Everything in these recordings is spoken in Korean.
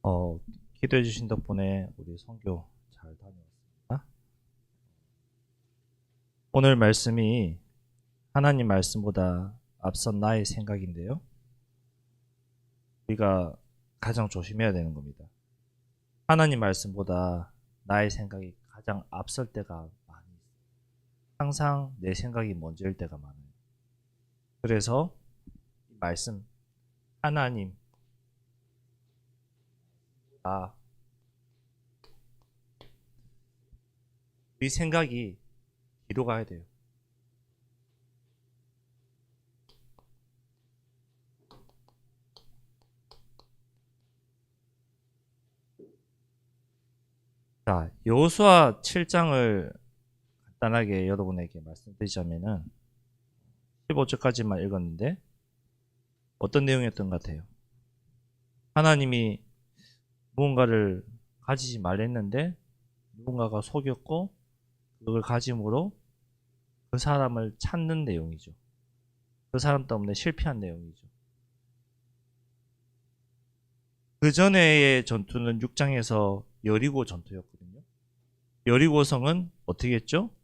어, 기도해 주신 덕분에 우리 선교 잘 다녀왔습니다. 오늘 말씀이 하나님 말씀보다 앞선 나의 생각인데요. 우리가 가장 조심해야 되는 겁니다. 하나님 말씀보다 나의 생각이 가장 앞설 때가 많이 있어요. 항상 내 생각이 먼저일 때가 많아요. 그래서 이 말씀, 하나님, 우리 생각이 뒤로 가야 돼요. 자, 여호수아 7장을 간단하게 여러분에게 말씀드리자면은 15절까지만 읽었는데 어떤 내용이었던 것 같아요? 하나님이 무언가를 가지지 말랬는데 누군가가 속였고 그걸 가짐으로 그 사람을 찾는 내용이죠. 그 사람 때문에 실패한 내용이죠. 그 전에의 전투는 6장에서 여리고 전투였거든요. 여리고 성은 어떻게 했죠?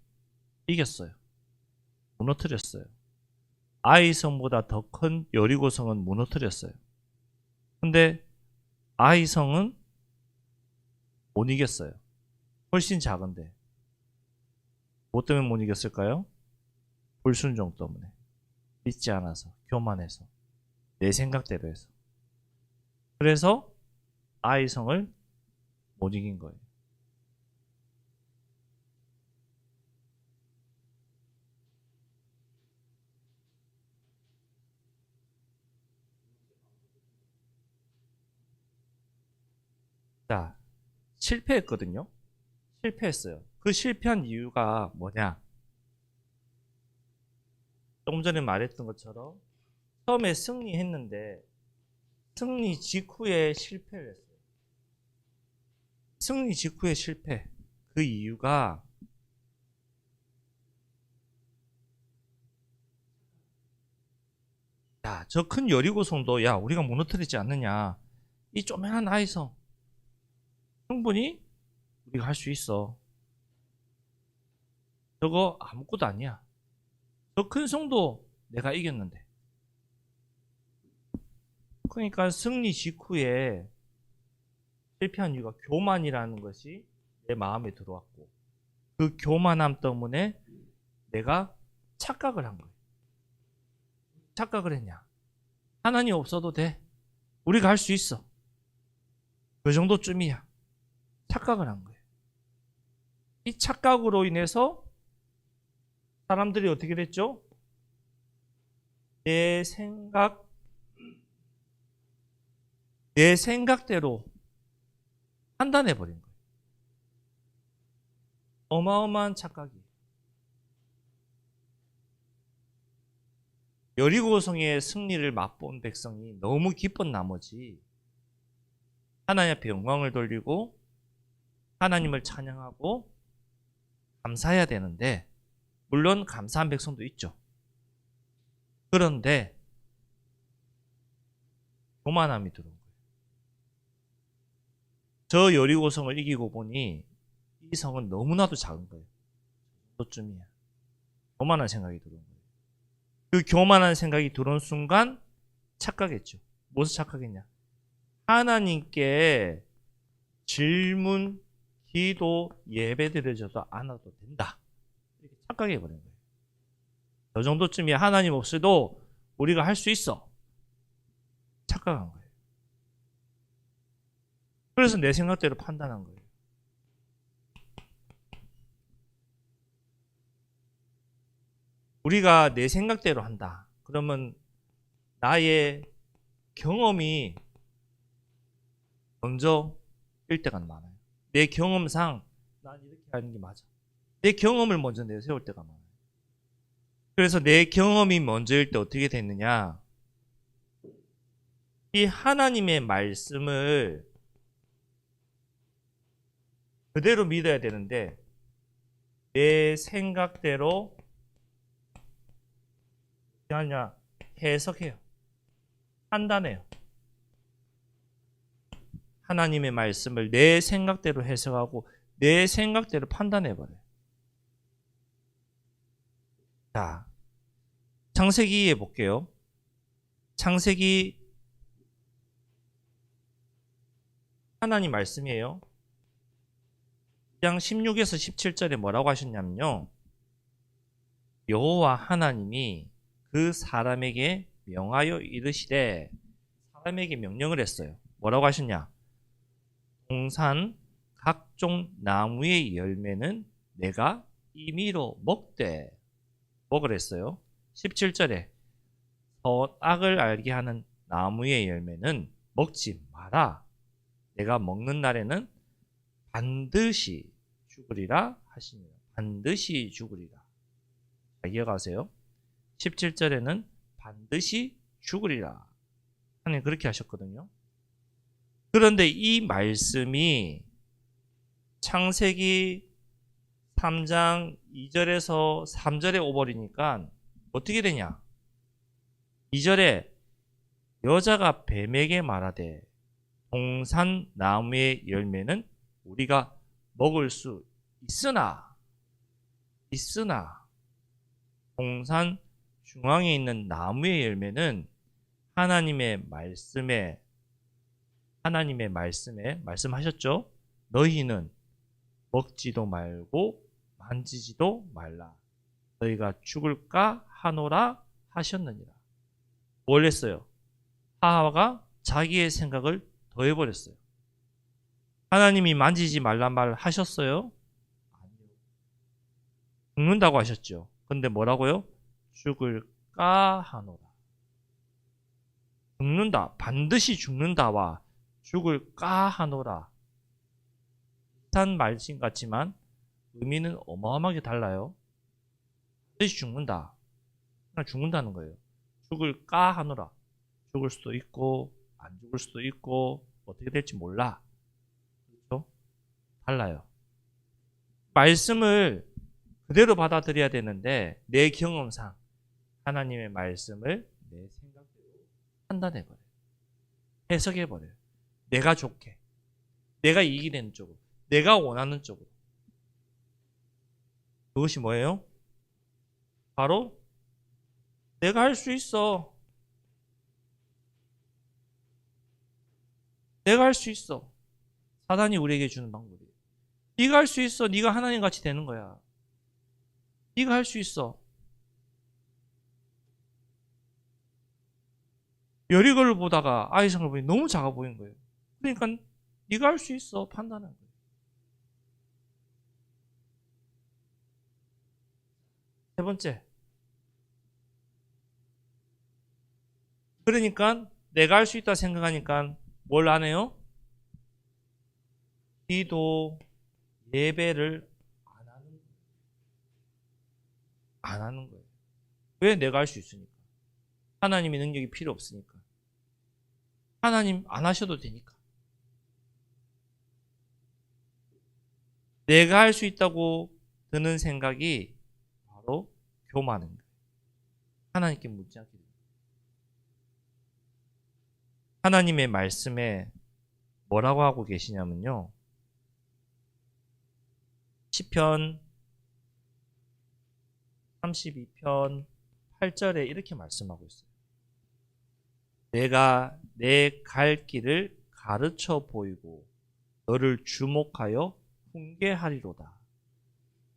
이겼어요. 무너뜨렸어요. 아이 성보다 더 큰 여리고 성은 무너뜨렸어요. 근데 아이 성은 못 이겼어요. 훨씬 작은데. 뭐 때문에 못 이겼을까요? 불순종 때문에. 믿지 않아서, 교만해서, 내 생각대로 해서. 그래서 아이 성을 못 이긴 거예요. 자, 실패했거든요. 실패했어요. 그 실패한 이유가 뭐냐? 조금 전에 말했던 것처럼 처음에 승리했는데 승리 직후에 실패를 했어요. 승리 직후에 실패. 그 이유가 야, 저 큰 여리고성도 야, 우리가 무너뜨리지 않느냐. 이 조그만한 아이성 충분히 우리가 할 수 있어. 저거 아무것도 아니야. 저 큰 성도 내가 이겼는데. 그러니까 승리 직후에 실패한 이유가 교만이라는 것이 내 마음에 들어왔고 그 교만함 때문에 내가 착각을 한 거예요. 착각을 했냐? 하나님 없어도 돼. 우리가 할 수 있어. 그 정도쯤이야. 착각을 한 거예요. 이 착각으로 인해서 사람들이 어떻게 됐죠? 내 생각대로 판단해버린 거예요. 어마어마한 착각이. 여리고성의 승리를 맛본 백성이 너무 기쁜 나머지 하나님 앞에 영광을 돌리고 하나님을 찬양하고 감사해야 되는데 물론 감사한 백성도 있죠. 그런데 교만함이 들어온 거예요. 저 여리고성을 이기고 보니 이 성은 너무나도 작은 거예요. 그쯤이야. 교만한 생각이 들어온 거예요. 그 교만한 생각이 들어온 순간 착각했죠. 무엇을 착각했냐? 하나님께 질문, 기도, 예배 드려져도 않아도 된다. 이렇게 착각해버린 거예요. 저 정도쯤이야. 하나님 없이도 우리가 할 수 있어. 착각한 거예요. 그래서 내 생각대로 판단한 거예요. 우리가 내 생각대로 한다. 그러면 나의 경험이 먼저 일 때가 많아요. 내 경험상 난 이렇게 하는 게 맞아. 내 경험을 먼저 내세울 때가 많아요. 그래서 내 경험이 먼저일 때 어떻게 됐느냐? 이 하나님의 말씀을 그대로 믿어야 되는데 내 생각대로 하냐 해석해요. 판단해요. 하나님의 말씀을 내 생각대로 해석하고 내 생각대로 판단해버려요. 자, 창세기에 볼게요. 창세기 하나님 말씀이에요. 1장 16에서 17절에 뭐라고 하셨냐면요. 여호와 하나님이 그 사람에게 명하여 이르시되, 사람에게 명령을 했어요. 뭐라고 하셨냐? 동산 각종 나무의 열매는 내가 임의로 먹되, 먹으랬어요. 17절에 선악을 알게 하는 나무의 열매는 먹지 마라. 내가 먹는 날에는 반드시 죽으리라 하시니라. 반드시 죽으리라. 자, 이어가세요. 17절에는 반드시 죽으리라. 하나님 그렇게 하셨거든요. 그런데 이 말씀이 창세기 3장 2절에서 3절에 오버리니까 어떻게 되냐? 2절에 여자가 뱀에게 말하되 동산 나무의 열매는 우리가 먹을 수 있으나 동산 중앙에 있는 나무의 열매는 하나님의 말씀에 말씀하셨죠? 너희는 먹지도 말고 만지지도 말라. 너희가 죽을까 하노라 하셨느니라. 뭘 했어요? 하와가 자기의 생각을 더해버렸어요. 하나님이 만지지 말란 말 하셨어요? 아니요. 죽는다고 하셨죠. 근데 뭐라고요? 죽을까 하노라. 죽는다, 반드시 죽는다와 죽을까 하노라. 비슷한 말씀 같지만 의미는 어마어마하게 달라요. 반드시 죽는다. 그냥 죽는다는 거예요. 죽을까 하노라. 죽을 수도 있고 안 죽을 수도 있고 어떻게 될지 몰라. 그렇죠? 달라요. 말씀을 그대로 받아들여야 되는데 내 경험상 하나님의 말씀을 내 생각대로 판단해버려요. 해석해버려요. 내가 좋게, 내가 이익이 되는 쪽으로, 내가 원하는 쪽으로. 그것이 뭐예요? 바로 내가 할 수 있어. 내가 할 수 있어. 사단이 우리에게 주는 방법이에요. 네가 할 수 있어. 네가 하나님 같이 되는 거야. 네가 할 수 있어. 여리고를 보다가 아이성을 보니 너무 작아 보인 거예요. 그러니까 네가 할 수 있어. 판단한 거예요. 세 번째. 그러니까 내가 할 수 있다 생각하니까 뭘 안 해요? 기도, 예배를 안 하는 거예요. 왜? 내가 할 수 있으니까. 하나님의 능력이 필요 없으니까. 하나님 안 하셔도 되니까. 내가 할 수 있다고 드는 생각이 바로 교만인 거예요. 하나님께 묻지 않게 됩니다. 하나님의 말씀에 뭐라고 하고 계시냐면요. 시편 32편 8절에 이렇게 말씀하고 있어요. 내가 내 갈 길을 가르쳐 보이고 너를 주목하여 훈계하리로다.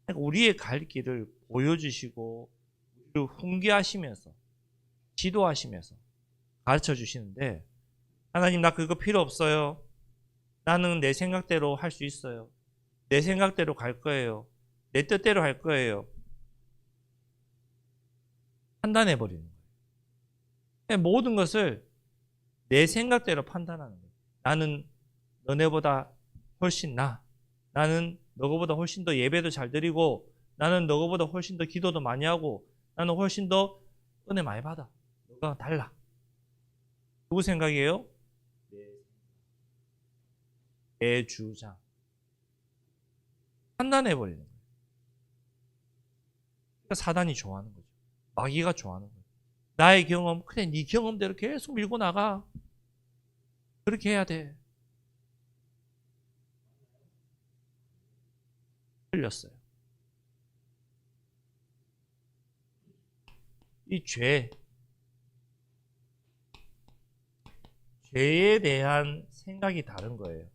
그러니까 우리의 갈 길을 보여주시고 우리를 훈계하시면서 지도하시면서 가르쳐 주시는데, 하나님 나 그거 필요 없어요. 나는 내 생각대로 할 수 있어요. 내 생각대로 갈 거예요. 내 뜻대로 할 거예요. 판단해버리는 거예요. 모든 것을 내 생각대로 판단하는 거예요. 나는 너네보다 훨씬 나. 나는 너보다 훨씬 더 예배도 잘 드리고, 나는 너보다 훨씬 더 기도도 많이 하고, 나는 훨씬 더 은혜 많이 받아. 너가 달라. 누구 생각이에요? 내 주장. 판단해버리는 거예요. 그러니까 사단이 좋아하는 거죠. 마귀가 좋아하는 거예요. 나의 경험, 그래 네 경험대로 계속 밀고 나가. 그렇게 해야 돼. 틀렸어요. 이 죄에 대한 생각이 다른 거예요.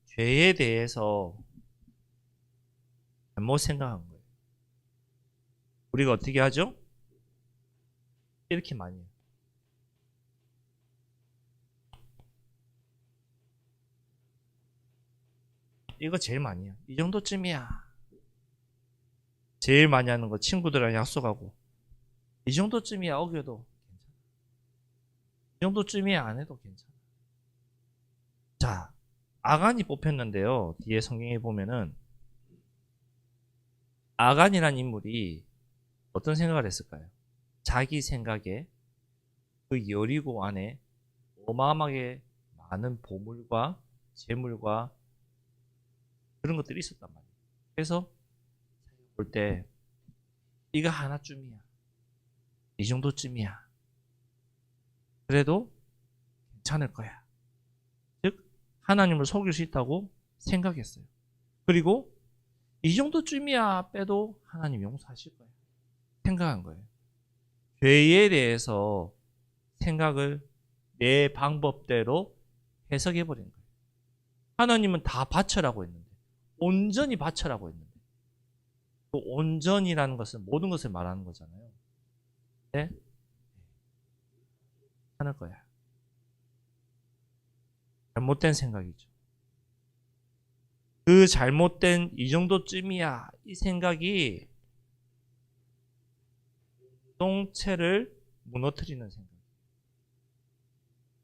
죄에 대해서 잘못 생각한 거예요. 우리가 어떻게 하죠? 이렇게 많이 해요. 이거 제일 많이 해요. 이 정도쯤이야. 제일 많이 하는 거 친구들이랑 약속하고 이 정도쯤이야 어겨도 괜찮아. 이 정도쯤이야 안 해도 괜찮아. 자, 아간이 뽑혔는데요. 뒤에 성경에 보면은 아간이라는 인물이 어떤 생각을 했을까요? 자기 생각에 그 여리고 안에 어마어마하게 많은 보물과 재물과 그런 것들이 있었단 말이에요. 그래서 볼 때 이거 하나쯤이야. 이 정도쯤이야. 그래도 괜찮을 거야. 즉 하나님을 속일 수 있다고 생각했어요. 그리고 이 정도쯤이야 빼도 하나님 용서하실 거야. 생각한 거예요. 죄에 대해서 생각을 내 방법대로 해석해버린 거예요. 하나님은 다 바쳐라고 했는데 온전히 바쳐라고 했는데 그 온전이라는 것은 모든 것을 말하는 거잖아요. 네? 하는 거야. 잘못된 생각이죠. 그 잘못된 이 정도쯤이야 이 생각이 공동체를 무너뜨리는 생각,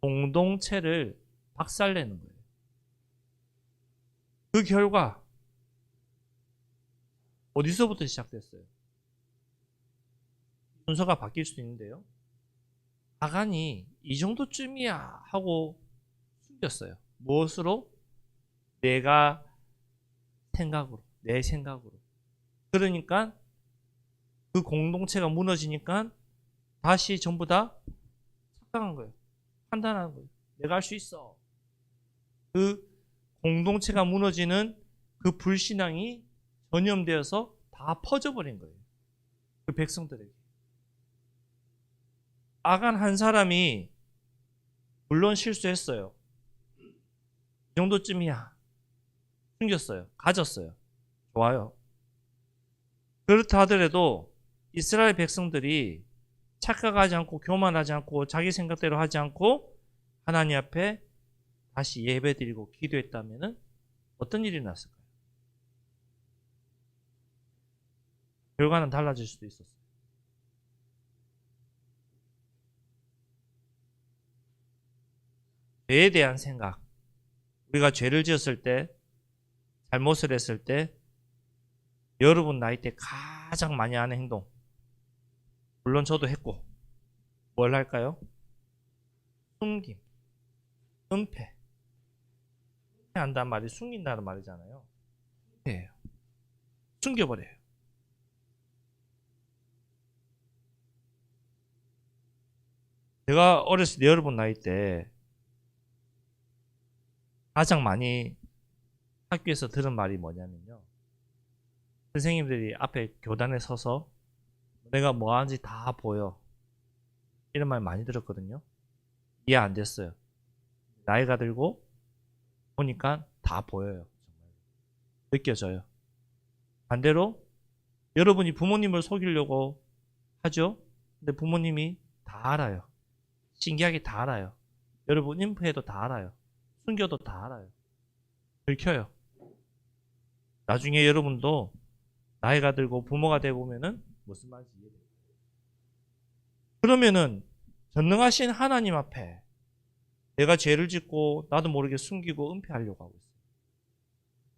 공동체를 박살내는 거예요. 그 결과 어디서부터 시작됐어요? 순서가 바뀔 수도 있는데요. 아간이 이 정도쯤이야 하고 숨겼어요. 무엇으로? 내가 생각으로, 내 생각으로. 그러니까 그 공동체가 무너지니까 다시 전부 다 착각한 거예요. 판단하는 거예요. 내가 할 수 있어. 그 공동체가 무너지는 그 불신앙이 전염되어서 다 퍼져버린 거예요. 그 백성들에게. 아간 한 사람이 물론 실수했어요. 이 정도쯤이야. 숨겼어요. 가졌어요. 좋아요. 그렇다 하더라도 이스라엘 백성들이 착각하지 않고 교만하지 않고 자기 생각대로 하지 않고 하나님 앞에 다시 예배드리고 기도했다면 어떤 일이 났을까요? 결과는 달라질 수도 있었어요. 죄에 대한 생각. 우리가 죄를 지었을 때, 잘못을 했을 때, 여러분 나이 때 가장 많이 하는 행동. 물론 저도 했고, 뭘 할까요? 숨김, 은폐. 은폐한다는 말이 숨긴다는 말이잖아요. 은폐예요. 숨겨버려요. 제가 어렸을 때 여러분 나이 때 가장 많이 학교에서 들은 말이 뭐냐면요. 선생님들이 앞에 교단에 서서 내가 뭐 하는지 다 보여. 이런 말 많이 들었거든요. 이해 안 됐어요. 나이가 들고 보니까 다 보여요. 정말. 느껴져요. 반대로 여러분이 부모님을 속이려고 하죠. 근데 부모님이 다 알아요. 신기하게 다 알아요. 여러분 인프해도 다 알아요. 숨겨도 다 알아요. 들켜요. 나중에 여러분도 나이가 들고 부모가 되고 보면은 무슨 말인지 이해돼요. 그러면은 전능하신 하나님 앞에 내가 죄를 짓고 나도 모르게 숨기고 은폐하려고 하고 있어요.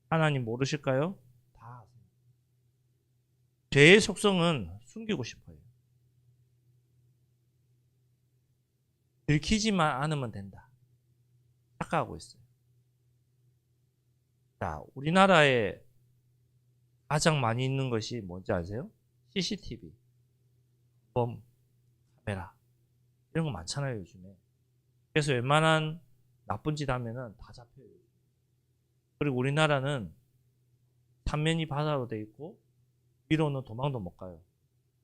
하나님 모르실까요? 다 아세요. 죄의 속성은 숨기고 싶어요. 들키지만 않으면 된다. 착각하고 있어요. 자, 우리나라에 가장 많이 있는 것이 뭔지 아세요? CCTV, 범, 카메라 이런 거 많잖아요 요즘에. 그래서 웬만한 나쁜 짓 하면은 다 잡혀요. 그리고 우리나라는 삼면이 바다로 돼 있고 위로는 도망도 못 가요.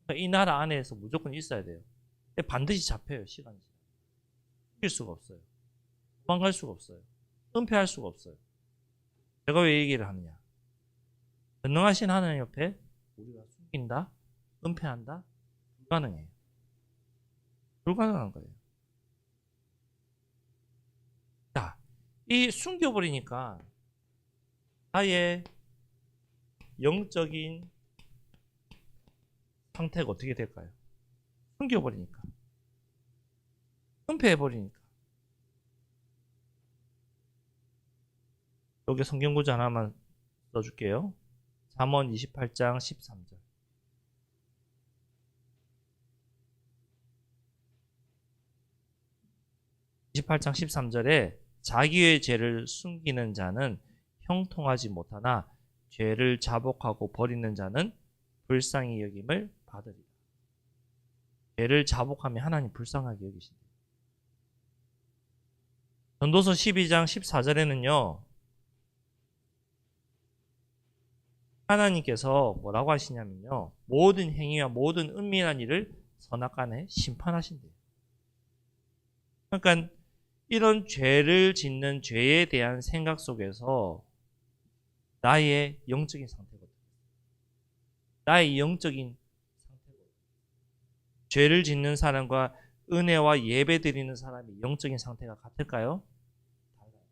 그러니까 이 나라 안에서 무조건 있어야 돼요. 근데 반드시 잡혀요. 시간이. 숨길 수가 없어요. 도망갈 수가 없어요. 은폐할 수가 없어요. 제가 왜 얘기를 하느냐. 전능하신 하나님 옆에 우리가 숨긴다, 은폐한다, 불가능해요. 불가능한 거예요. 자, 이 숨겨버리니까 나의 영적인 상태가 어떻게 될까요? 숨겨버리니까. 은폐해버리니까. 여기 성경 구절 하나만 써줄게요. 잠언 28장 13절. 28장 13절에 자기의 죄를 숨기는 자는 형통하지 못하나 죄를 자복하고 버리는 자는 불쌍히 여김을 받으리라. 죄를 자복하면 하나님 불쌍하게 여기신다. 전도서 12장 14절에는요. 하나님께서 뭐라고 하시냐면요. 모든 행위와 모든 은밀한 일을 선악간에 심판하신대요. 그러니까 이런 죄를 짓는 죄에 대한 생각 속에서 나의 영적인 상태거든요. 나의 영적인 상태거든요. 죄를 짓는 사람과 은혜와 예배 드리는 사람의 영적인 상태가 같을까요? 달라요.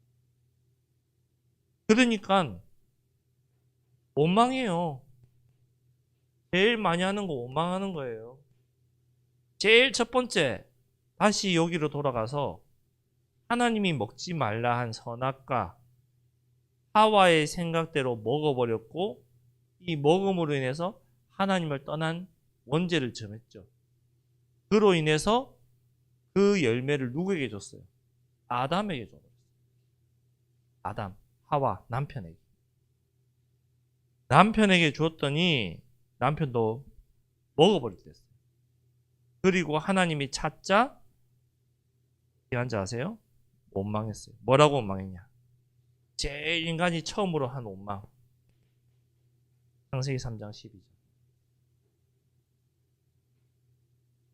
그러니까 원망해요. 제일 많이 하는 거 원망하는 거예요. 제일 첫 번째, 다시 여기로 돌아가서 하나님이 먹지 말라 한 선악과 하와의 생각대로 먹어버렸고 이 먹음으로 인해서 하나님을 떠난 원죄를 점했죠. 그로 인해서 그 열매를 누구에게 줬어요? 아담에게 줬어요. 아담, 하와, 남편에게. 남편에게 줬더니 남편도 먹어버리게 됐어요. 그리고 하나님이 찾자 어떻게 한지 아세요? 원망했어요. 뭐라고 원망했냐? 제일 인간이 처음으로 한 원망. 창세기 3장 12절.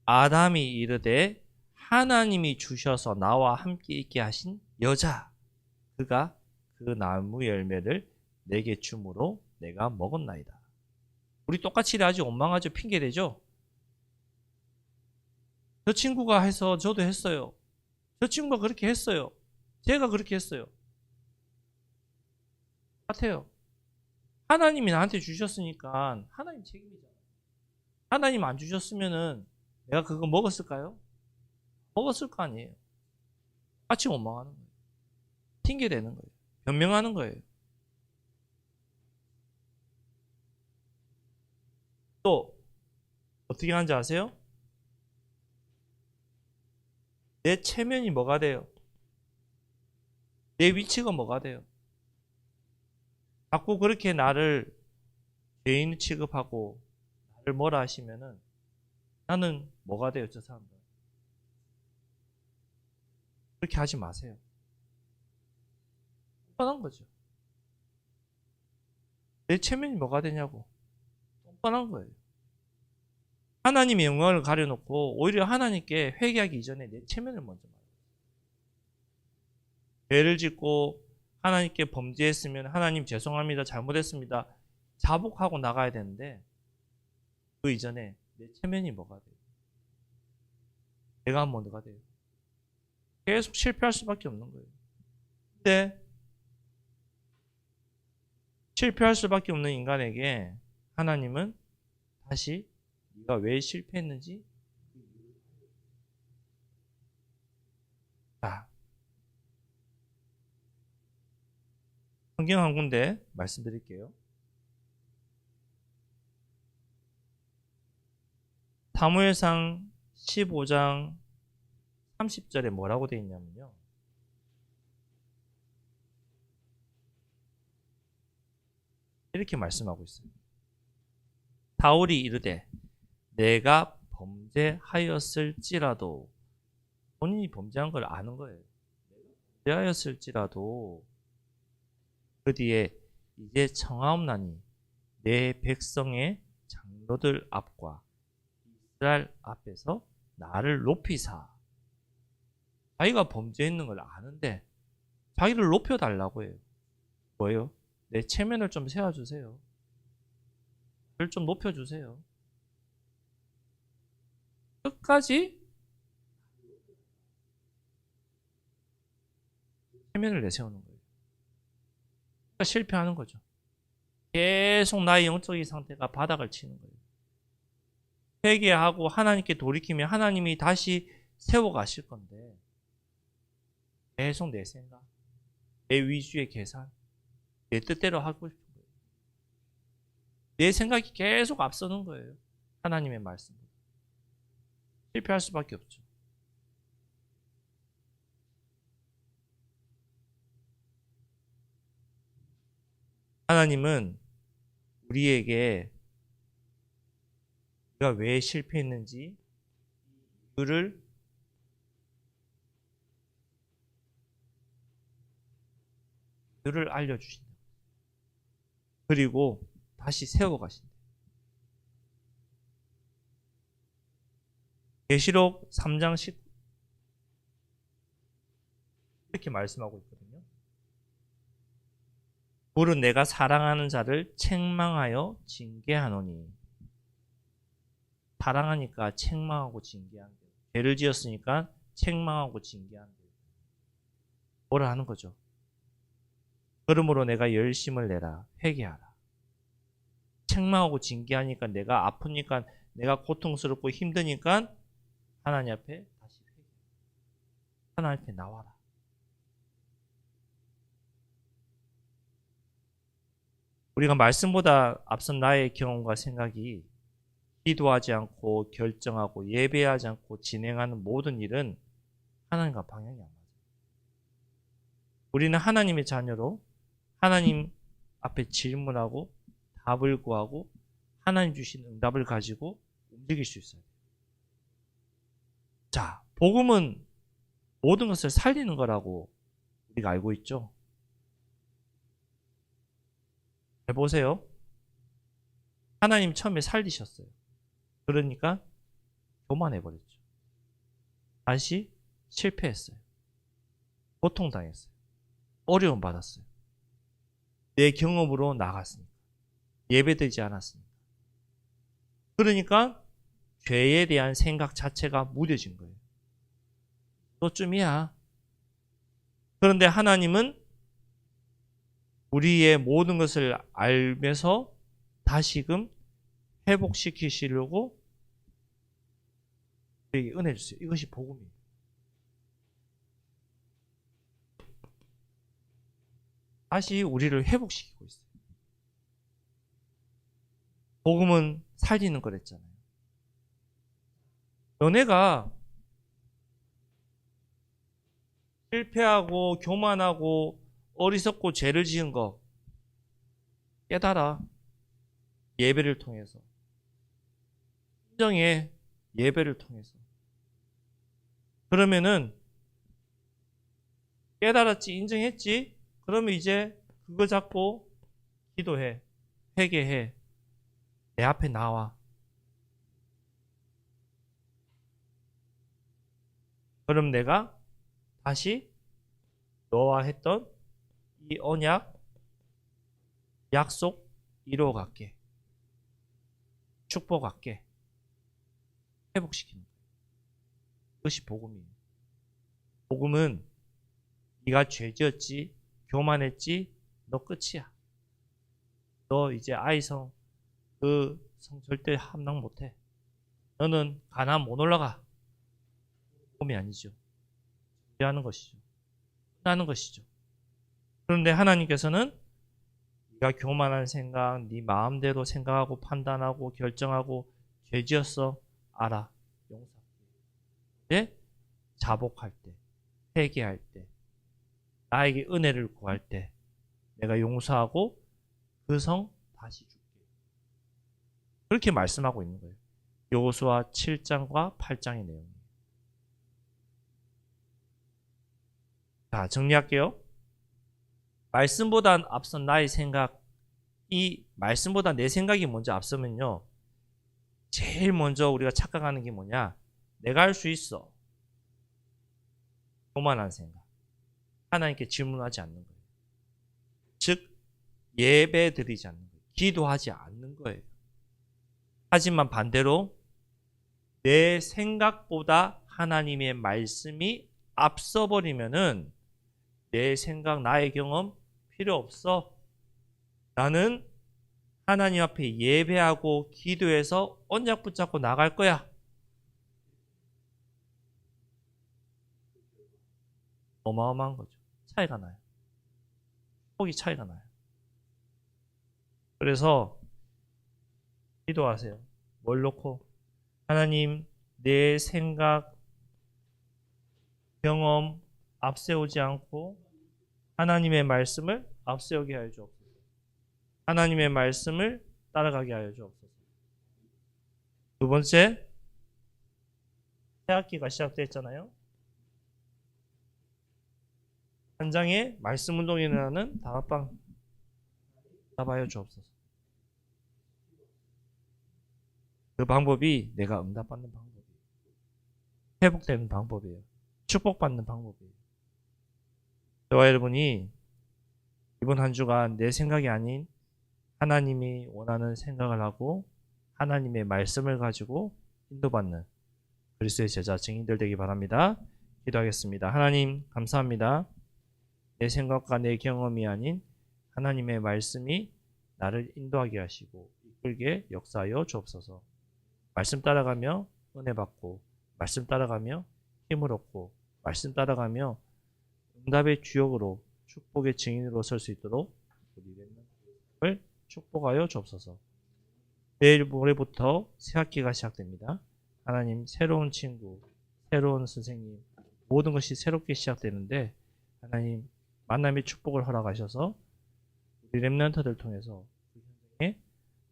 아담이 이르되 하나님이 주셔서 나와 함께 있게 하신 여자 그가 그 나무 열매를 내게 주므로 내가 먹었나이다. 우리 똑같이 일하지 원망하죠. 핑계대죠. 저 친구가 해서 저도 했어요. 저 친구가 그렇게 했어요. 제가 그렇게 했어요. 같아요. 하나님이 나한테 주셨으니까 하나님 책임이잖아요. 하나님 안 주셨으면은 내가 그거 먹었을까요? 먹었을 거 아니에요. 같이 원망하는 거예요. 핑계대는 거예요. 변명하는 거예요. 또 어떻게 하는지 아세요? 내 체면이 뭐가 돼요? 내 위치가 뭐가 돼요? 자꾸 그렇게 나를 죄인 취급하고 나를 뭐라 하시면은 나는 뭐가 돼요, 저 사람들? 그렇게 하지 마세요. 뻔한 거죠. 내 체면이 뭐가 되냐고. 뻔한 거예요. 하나님의 영광을 가려놓고 오히려 하나님께 회개하기 이전에 내 체면을 먼저 말해요. 죄를 짓고 하나님께 범죄했으면 하나님 죄송합니다. 잘못했습니다. 자복하고 나가야 되는데 그 이전에 내 체면이 뭐가 돼요? 내가 뭐가 돼요? 계속 실패할 수밖에 없는 거예요. 근데 실패할 수밖에 없는 인간에게 하나님은 다시 네가 왜 실패했는지 성경 한 군데 말씀드릴게요. 사무엘상 15장 30절에 뭐라고 되어 있냐면요. 이렇게 말씀하고 있어요. 사울이 이르되 내가 범죄하였을지라도 본인이 범죄한 걸 아는 거예요. 범죄하였을지라도 그 뒤에 이제 청하옵나니 내 백성의 장로들 앞과 이스라엘 앞에서 나를 높이사. 자기가 범죄했는 걸 아는데 자기를 높여달라고 해요. 뭐예요? 내 체면을 좀 세워주세요. 저를 좀 높여주세요. 끝까지 체면을 내세우는 거예요. 그러니까 실패하는 거죠. 계속 나의 영적인 상태가 바닥을 치는 거예요. 회개하고 하나님께 돌이키면 하나님이 다시 세워가실 건데 계속 내 생각, 내 위주의 계산, 내 뜻대로 하고 싶은 거예요. 내 생각이 계속 앞서는 거예요. 하나님의 말씀보다. 실패할 수밖에 없죠. 하나님은 우리에게 우리가 왜 실패했는지 이유를 알려주신다. 그리고 다시 세워가신다. 계시록 3장 10 이렇게 말씀하고 있거든요. 물은 내가 사랑하는 자를 책망하여 징계하노니. 사랑하니까 책망하고 징계한대요. 죄를 지었으니까 책망하고 징계한대요. 뭐라 하는 거죠? 그러므로 내가 열심을 내라. 회개하라. 책망하고 징계하니까 내가 아프니까 내가 고통스럽고 힘드니까 하나님 앞에 다시 회개. 하나님 앞에 나와라. 우리가 말씀보다 앞선 나의 경험과 생각이 기도하지 않고 결정하고 예배하지 않고 진행하는 모든 일은 하나님과 방향이 안 맞아요. 우리는 하나님의 자녀로 하나님 앞에 질문하고 답을 구하고 하나님 주신 응답을 가지고 움직일 수 있어요. 자, 복음은 모든 것을 살리는 거라고 우리가 알고 있죠. 해보세요. 하나님 처음에 살리셨어요. 그러니까 교만해버렸죠. 다시 실패했어요. 고통당했어요. 어려움 받았어요. 내 경험으로 나갔으니까. 예배되지 않았으니까. 그러니까 죄에 대한 생각 자체가 무뎌진 거예요. 또쯤이야. 그런데 하나님은 우리의 모든 것을 알면서 다시금 회복시키시려고 우리에게 은혜 주세요. 이것이 복음이에요. 다시 우리를 회복시키고 있어요. 복음은 살리는 거랬잖아요. 너네가 실패하고 교만하고 어리석고 죄를 지은 거 깨달아. 예배를 통해서. 인정해. 예배를 통해서. 그러면은 깨달았지, 인정했지? 그러면 이제 그거 잡고 기도해. 회개해. 내 앞에 나와. 그럼 내가 다시 너와 했던 이 언약, 약속 이루어갈게. 축복할게. 회복시키는 거예요. 그것이 복음이에요. 복음은 네가 죄지었지, 교만했지, 너 끝이야. 너 이제 아이성, 그 성 절대 함락 못해. 너는 가나안 못 올라가. 복음이 아니죠. 하는 것이죠. 끝나는 것이죠. 그런데 하나님께서는 네가 교만한 생각, 네 마음대로 생각하고 판단하고 결정하고 죄지었어. 알아. 용서할게. 근데 자복할 때, 회개할 때, 나에게 은혜를 구할 때 내가 용서하고 그 성 다시 줄게. 그렇게 말씀하고 있는 거예요. 여호수아 7장과 8장의 내용이에요. 자, 정리할게요. 말씀보다 앞선 나의 생각, 이 말씀보다 내 생각이 먼저 앞서면요. 제일 먼저 우리가 착각하는 게 뭐냐? 내가 할 수 있어. 교만한 생각. 하나님께 질문하지 않는 거예요. 즉 예배 드리지 않는 거예요. 기도하지 않는 거예요. 하지만 반대로 내 생각보다 하나님의 말씀이 앞서버리면은 내 생각, 나의 경험 필요 없어. 나는 하나님 앞에 예배하고 기도해서 언약 붙잡고 나갈 거야. 어마어마한 거죠. 차이가 나요. 폭이 차이가 나요. 그래서 기도하세요. 뭘 놓고? 하나님, 내 생각, 경험 앞세우지 않고 하나님의 말씀을 앞세우게 하여 주옵소서. 하나님의 말씀을 따라가게 하여 주옵소서. 두 번째, 새학기가 시작됐잖아요. 현장에 말씀 운동이 일어나는 다락방 답하여 주옵소서. 그 방법이 내가 응답받는 방법이에요. 회복되는 방법이에요. 축복받는 방법이에요. 저와 여러분이 이번 한 주간 내 생각이 아닌 하나님이 원하는 생각을 하고 하나님의 말씀을 가지고 인도받는 그리스도의 제자 증인들 되기 바랍니다. 기도하겠습니다. 하나님 감사합니다. 내 생각과 내 경험이 아닌 하나님의 말씀이 나를 인도하게 하시고 이끌게 역사하여 주옵소서. 말씀 따라가며 은혜 받고 말씀 따라가며 힘을 얻고 말씀 따라가며 응답의 주역으로 축복의 증인으로 설 수 있도록 우리를 축복하여 주옵소서. 내일 모레부터 새 학기가 시작됩니다. 하나님 새로운 친구, 새로운 선생님 모든 것이 새롭게 시작되는데 하나님 만남의 축복을 허락하셔서 우리 렘넌트들 통해서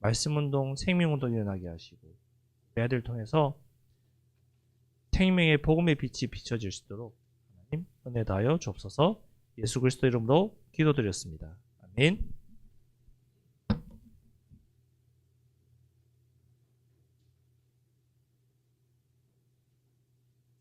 말씀운동, 생명운동이 일어나게 하시고 우리 아이들 통해서 생명의 복음의 빛이 비춰질 수 있도록 하나님 은혜 다하여 주옵소서. 예수 그리스도 이름으로 기도드렸습니다. 아멘.